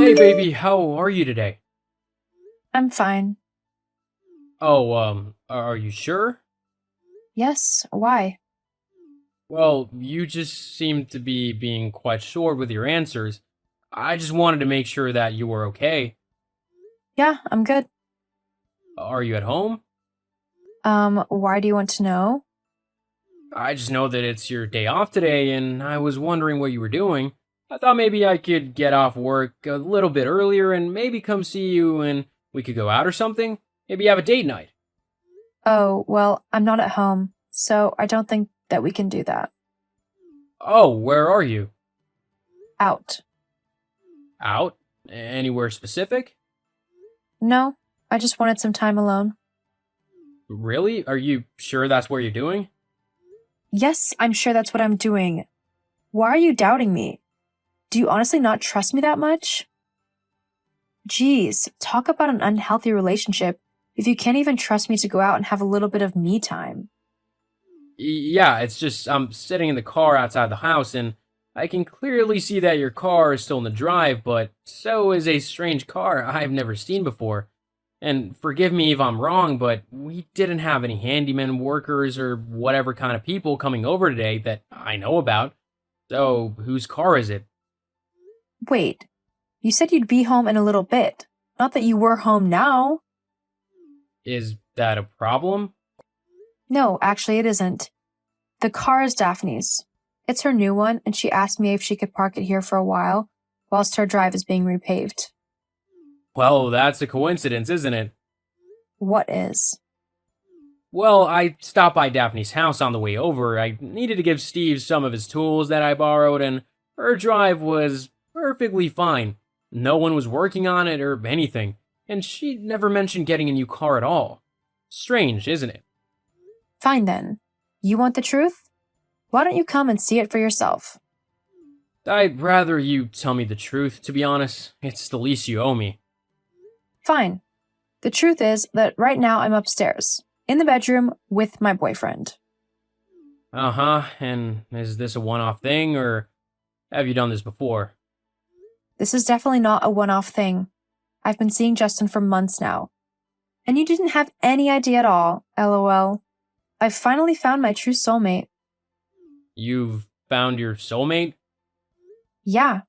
Hey baby, how are you today? I'm fine. Oh, are you sure? Yes, why? Well, you just seem to be being quite short with your answers. I just wanted to make sure that you were okay. Yeah, I'm good. Are you at home? Why do you want to know? I just know that it's your day off today, and I was wondering what you were doing. I thought maybe I could get off work a little bit earlier and maybe come see you and we could go out or something. Maybe have a date night. Oh, well, I'm not at home, so I don't think that we can do that. Oh, where are you? Out. Out? Anywhere specific? No, I just wanted some time alone. Really? Are you sure that's what you're doing? Yes, I'm sure that's what I'm doing. Why are you doubting me? Do you honestly not trust me that much? Geez, talk about an unhealthy relationship if you can't even trust me to go out and have a little bit of me time. Yeah, it's just I'm sitting in the car outside the house and I can clearly see that your car is still in the drive, but so is a strange car I've never seen before. And forgive me if I'm wrong, but we didn't have any handyman workers or whatever kind of people coming over today that I know about. So, whose car is it? Wait, you said you'd be home in a little bit. Not that you were home now. Is that a problem? No, actually, it isn't. The car is Daphne's. It's her new one, and she asked me if she could park it here for a while, whilst her drive is being repaved. Well, that's a coincidence, isn't it? What is? Well, I stopped by Daphne's house on the way over. I needed to give Steve some of his tools that I borrowed, and her drive was perfectly fine. No one was working on it or anything, and she never mentioned getting a new car at all. Strange, isn't it? Fine then. You want the truth? Why don't you come and see it for yourself? I'd rather you tell me the truth, to be honest. It's the least you owe me. Fine. The truth is that right now I'm upstairs, in the bedroom with my boyfriend. Uh huh, and is this a one off thing, or have you done this before? This is definitely not a one off thing. I've been seeing Justin for months now. And you didn't have any idea at all, lol. I've finally found my true soulmate. You've found your soulmate? Yeah,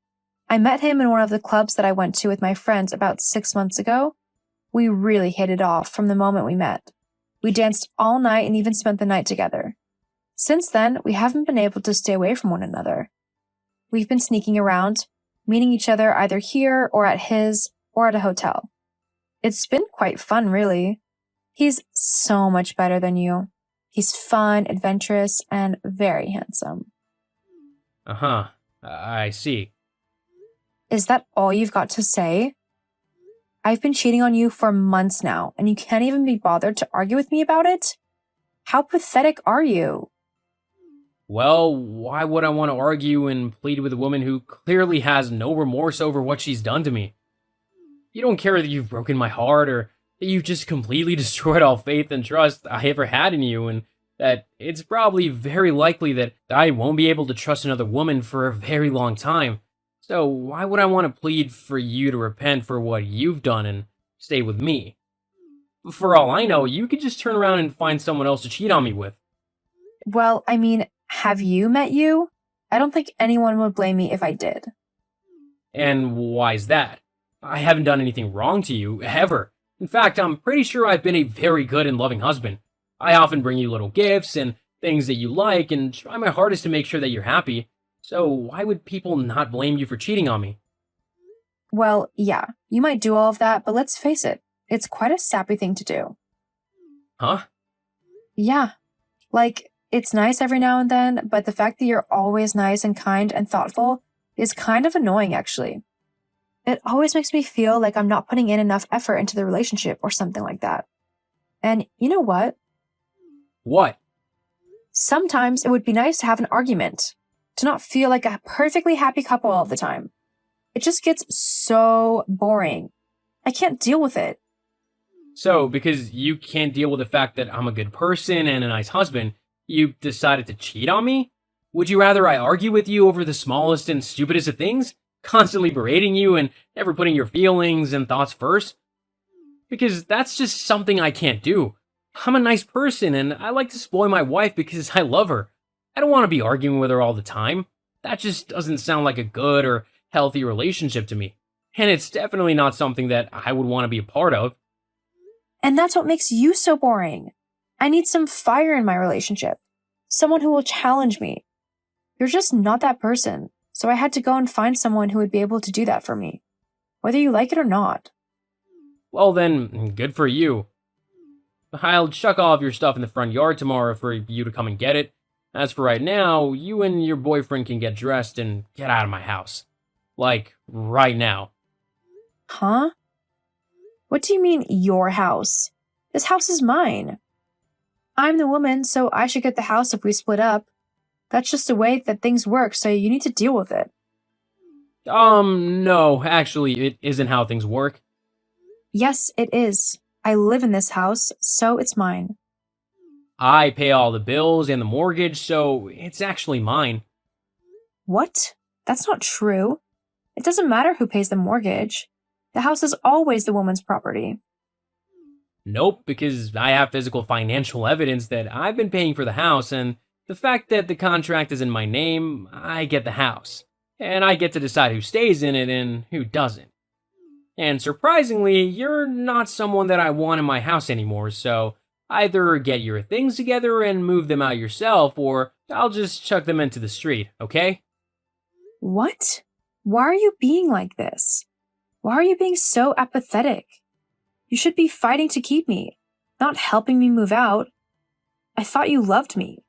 I met him in one of the clubs that I went to with my friends about 6 months ago. We really hit it off from the moment we met. We danced all night and even spent the night together. Since then, we haven't been able to stay away from one another. We've been sneaking around, meeting each other either here or at his or at a hotel. It's been quite fun, really. He's so much better than you. He's fun, adventurous, and very handsome. Uh huh, I see. Is that all you've got to say? I've been cheating on you for months now, and you can't even be bothered to argue with me about it? How pathetic are you? Well, why would I want to argue and plead with a woman who clearly has no remorse over what she's done to me? You don't care that you've broken my heart or that you've just completely destroyed all faith and trust I ever had in you, and that it's probably very likely that I won't be able to trust another woman for a very long time. So why would I want to plead for you to repent for what you've done and stay with me? For all I know, you could just turn around and find someone else to cheat on me with. Well, I mean, have you met you? I don't think anyone would blame me if I did. And why's that? I haven't done anything wrong to you, ever. In fact, I'm pretty sure I've been a very good and loving husband. I often bring you little gifts and things that you like and try my hardest to make sure that you're happy. So why would people not blame you for cheating on me? Well, yeah, you might do all of that, but let's face it, it's quite a sappy thing to do. Huh? Yeah, like, it's nice every now and then, but the fact that you're always nice and kind and thoughtful is kind of annoying, actually. It always makes me feel like I'm not putting in enough effort into the relationship or something like that. And you know what? What? Sometimes it would be nice to have an argument, to not feel like a perfectly happy couple all the time. It just gets so boring. I can't deal with it. So, because you can't deal with the fact that I'm a good person and a nice husband, you decided to cheat on me? Would you rather I argue with you over the smallest and stupidest of things? constantly berating you and never putting your feelings and thoughts first. Because that's just something I can't do. I'm a nice person and I like to spoil my wife because I love her. I don't want to be arguing with her all the time. That just doesn't sound like a good or healthy relationship to me. And it's definitely not something that I would want to be a part of. And that's what makes you so boring. I need some fire in my relationship. Someone who will challenge me. You're just not that person. So I had to go and find someone who would be able to do that for me. Whether you like it or not. Well, then, good for you. I'll chuck all of your stuff in the front yard tomorrow for you to come and get it. As for right now, you and your boyfriend can get dressed and get out of my house. Like, right now. Huh? What do you mean, your house? This house is mine. I'm the woman, so I should get the house if we split up. That's just the way that things work, so you need to deal with it. No, actually, it isn't how things work. Yes, it is. I live in this house, so it's mine. I pay all the bills and the mortgage, so it's actually mine. What? That's not true. It doesn't matter who pays the mortgage. The house is always the woman's property. Nope, because I have physical financial evidence that I've been paying for the house, and the fact that the contract is in my name, I get the house. And I get to decide who stays in it and who doesn't. And surprisingly, you're not someone that I want in my house anymore, so either get your things together and move them out yourself, or I'll just chuck them into the street, okay? What? Why are you being like this? Why are you being so apathetic? You should be fighting to keep me, not helping me move out. I thought you loved me.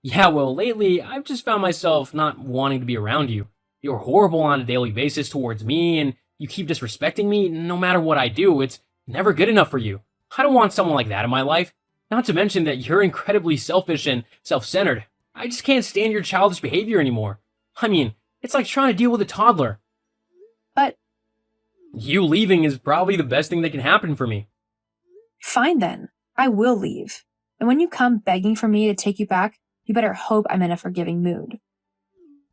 Yeah, well, lately, I've just found myself not wanting to be around you. You're horrible on a daily basis towards me, and you keep disrespecting me no matter what I do. It's never good enough for you. I don't want someone like that in my life. Not to mention that you're incredibly selfish and self-centered. I just can't stand your childish behavior anymore. I mean, it's like trying to deal with a toddler. But You leaving is probably the best thing that can happen for me. fine then. I will leave. And when you come begging for me to take you back, you better hope I'm in a forgiving mood.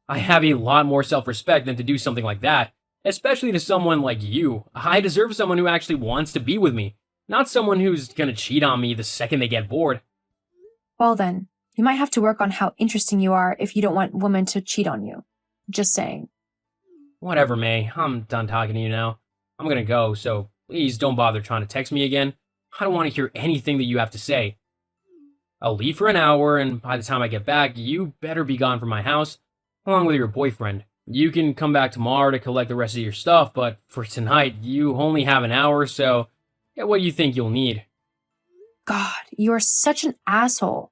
I have a lot more self-respect than to do something like that, especially to someone like you. I deserve someone who actually wants to be with me, not someone who's gonna cheat on me the second they get bored. Well then, you might have to work on how interesting you are if you don't want women to cheat on you. Just saying. Whatever, May. I'm done talking to you now. I'm gonna go, so please don't bother trying to text me again. I don't want to hear anything that you have to say. I'll leave for an hour, and by the time I get back, you better be gone from my house, along with your boyfriend. You can come back tomorrow to collect the rest of your stuff, but for tonight, you only have an hour, so get what you think you'll need. God, you are such an asshole.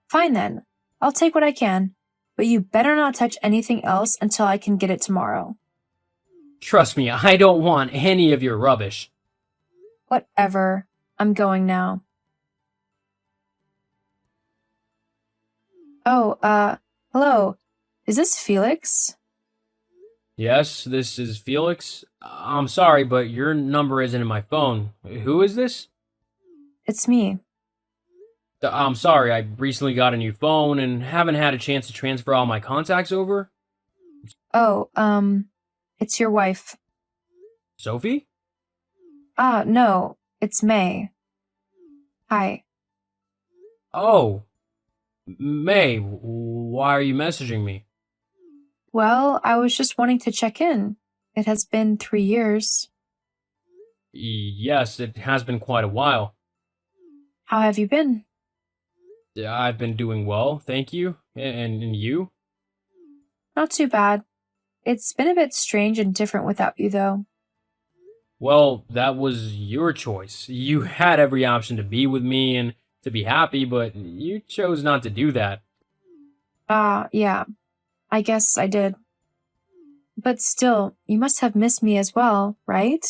Fine then. I'll take what I can. But you better not touch anything else until I can get it tomorrow. Trust me, I don't want any of your rubbish. Whatever. I'm going now. Oh, hello. Is this Felix? Yes, this is Felix. I'm sorry, but your number isn't in my phone. Who is this? It's me. I'm sorry, I recently got a new phone and haven't had a chance to transfer all my contacts over. Oh, it's your wife. Sophie? No, it's May. Hi. Oh, May, why are you messaging me? Well, I was just wanting to check in. It has been 3 years. Yes, it has been quite a while. How have you been? I've been doing well, thank you. And you? Not too bad. It's been a bit strange and different without you, though. Well, that was your choice. You had every option to be with me and to be happy, but you chose not to do that. Yeah. I guess I did. But still, you must have missed me as well, right?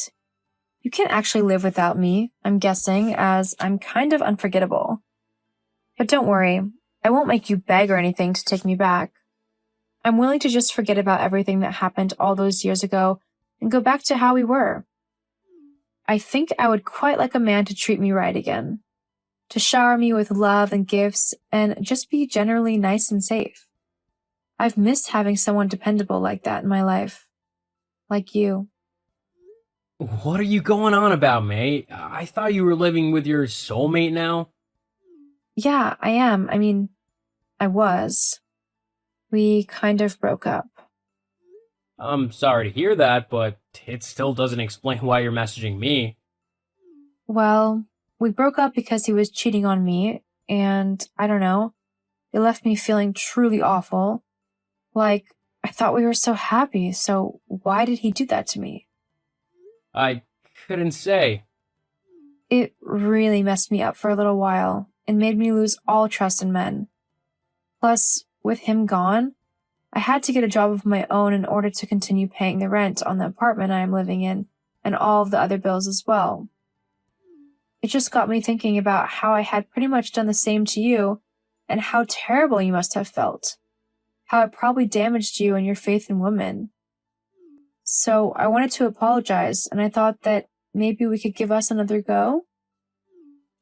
You can't actually live without me, I'm guessing, as I'm kind of unforgettable. But don't worry, I won't make you beg or anything to take me back. I'm willing to just forget about everything that happened all those years ago and go back to how we were. I think I would quite like a man to treat me right again, to shower me with love and gifts and just be generally nice and safe. I've missed having someone dependable like that in my life. like you. What are you going on about, May? I thought you were living with your soulmate now. Yeah, I am. I mean, I was. We kind of broke up. I'm sorry to hear that, but it still doesn't explain why you're messaging me. Well, we broke up because he was cheating on me, and I don't know, it left me feeling truly awful. Like, I thought we were so happy, so why did he do that to me? I couldn't say. It really messed me up for a little while and made me lose all trust in men. Plus, with him gone, I had to get a job of my own in order to continue paying the rent on the apartment I am living in and all of the other bills as well. It just got me thinking about how I had pretty much done the same to you and how terrible you must have felt. How it probably damaged you and your faith in women. So I wanted to apologize, and I thought that maybe we could give us another go.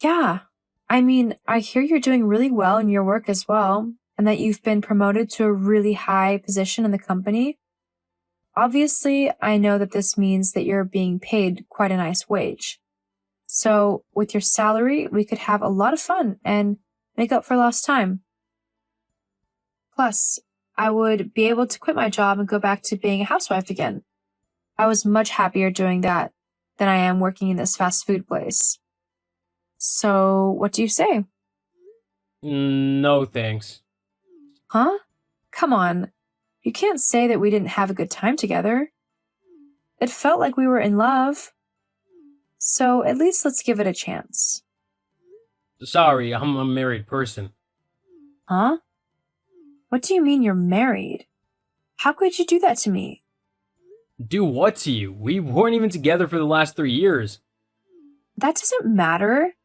Yeah, I mean, I hear you're doing really well in your work as well, and that you've been promoted to a really high position in the company. Obviously, I know that this means that you're being paid quite a nice wage. So with your salary, we could have a lot of fun and make up for lost time. Plus, I would be able to quit my job and go back to being a housewife again. I was much happier doing that than I am working in this fast food place. So, what do you say? No thanks. Huh? Come on. You can't say that we didn't have a good time together. It felt like we were in love. So, at least let's give it a chance. Sorry, I'm a married person. Huh? What do you mean you're married? How could you do that to me? Do what to you? We weren't even together for the last 3 years. That doesn't matter.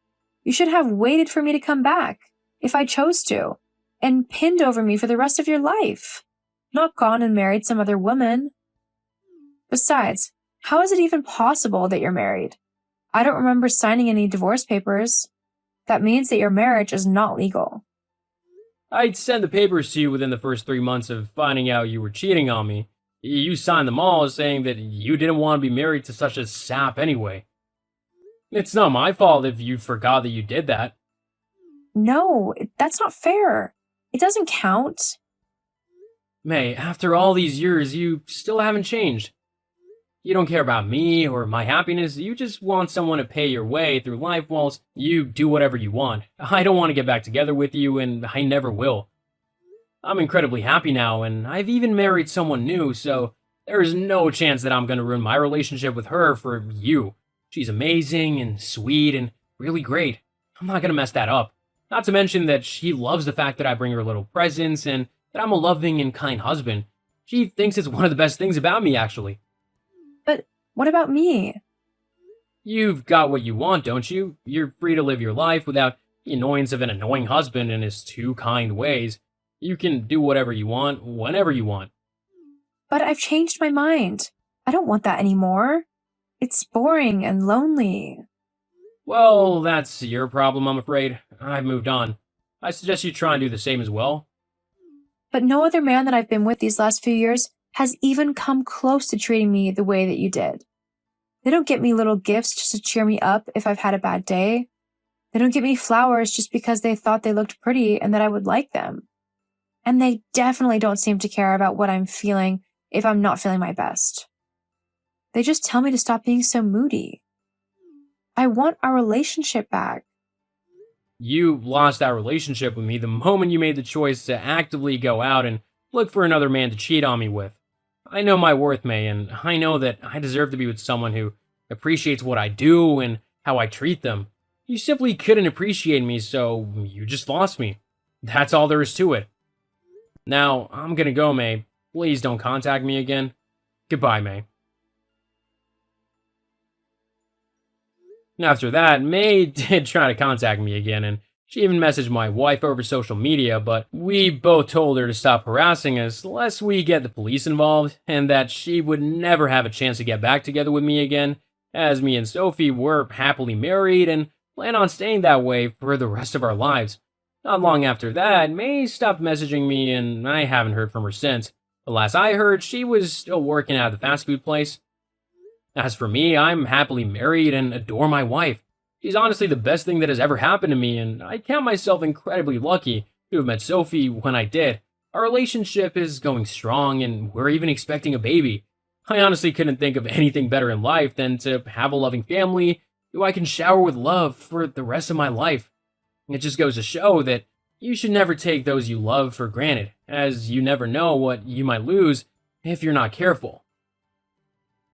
You should have waited for me to come back, if I chose to, and pinned over me for the rest of your life, not gone and married some other woman. Besides, how is it even possible that you're married? I don't remember signing any divorce papers. That means that your marriage is not legal. I'd send the papers to you within the first 3 months of finding out you were cheating on me. You signed them all saying that you didn't want to be married to such a sap anyway. It's not my fault if you forgot that you did that. No, that's not fair. It doesn't count. May, after all these years, you still haven't changed. You don't care about me or my happiness, you just want someone to pay your way through life whilst you do whatever you want. I don't want to get back together with you, and I never will. I'm incredibly happy now, and I've even married someone new, so there is no chance that I'm going to ruin my relationship with her for you. She's amazing and sweet and really great. I'm not going to mess that up. Not to mention that she loves the fact that I bring her little presents and that I'm a loving and kind husband. She thinks it's one of the best things about me, actually. But what about me? You've got what you want, don't you? You're free to live your life without the annoyance of an annoying husband and his two kind ways. You can do whatever you want, whenever you want. But I've changed my mind. I don't want that anymore. It's boring and lonely. Well, that's your problem, I'm afraid. I've moved on. I suggest you try and do the same as well. But no other man that I've been with these last few years has even come close to treating me the way that you did. They don't get me little gifts just to cheer me up if I've had a bad day. They don't get me flowers just because they thought they looked pretty and that I would like them. And they definitely don't seem to care about what I'm feeling if I'm not feeling my best. They just tell me to stop being so moody. I want our relationship back. You lost that relationship with me the moment you made the choice to actively go out and look for another man to cheat on me with. I know my worth, May, and I know that I deserve to be with someone who appreciates what I do and how I treat them. You simply couldn't appreciate me, so you just lost me. That's all there is to it. Now, I'm gonna go, May. Please don't contact me again. Goodbye, May. After that, May did try to contact me again, and she even messaged my wife over social media, but we both told her to stop harassing us lest we get the police involved, and that she would never have a chance to get back together with me again, as me and Sophie were happily married and plan on staying that way for the rest of our lives. Not long after that, May stopped messaging me, and I haven't heard from her since. The last I heard, she was still working at the fast food place. As for me, I'm happily married and adore my wife. She's honestly the best thing that has ever happened to me, and I count myself incredibly lucky to have met Sophie when I did. Our relationship is going strong, and we're even expecting a baby. I honestly couldn't think of anything better in life than to have a loving family who I can shower with love for the rest of my life. It just goes to show that you should never take those you love for granted, as you never know what you might lose if you're not careful.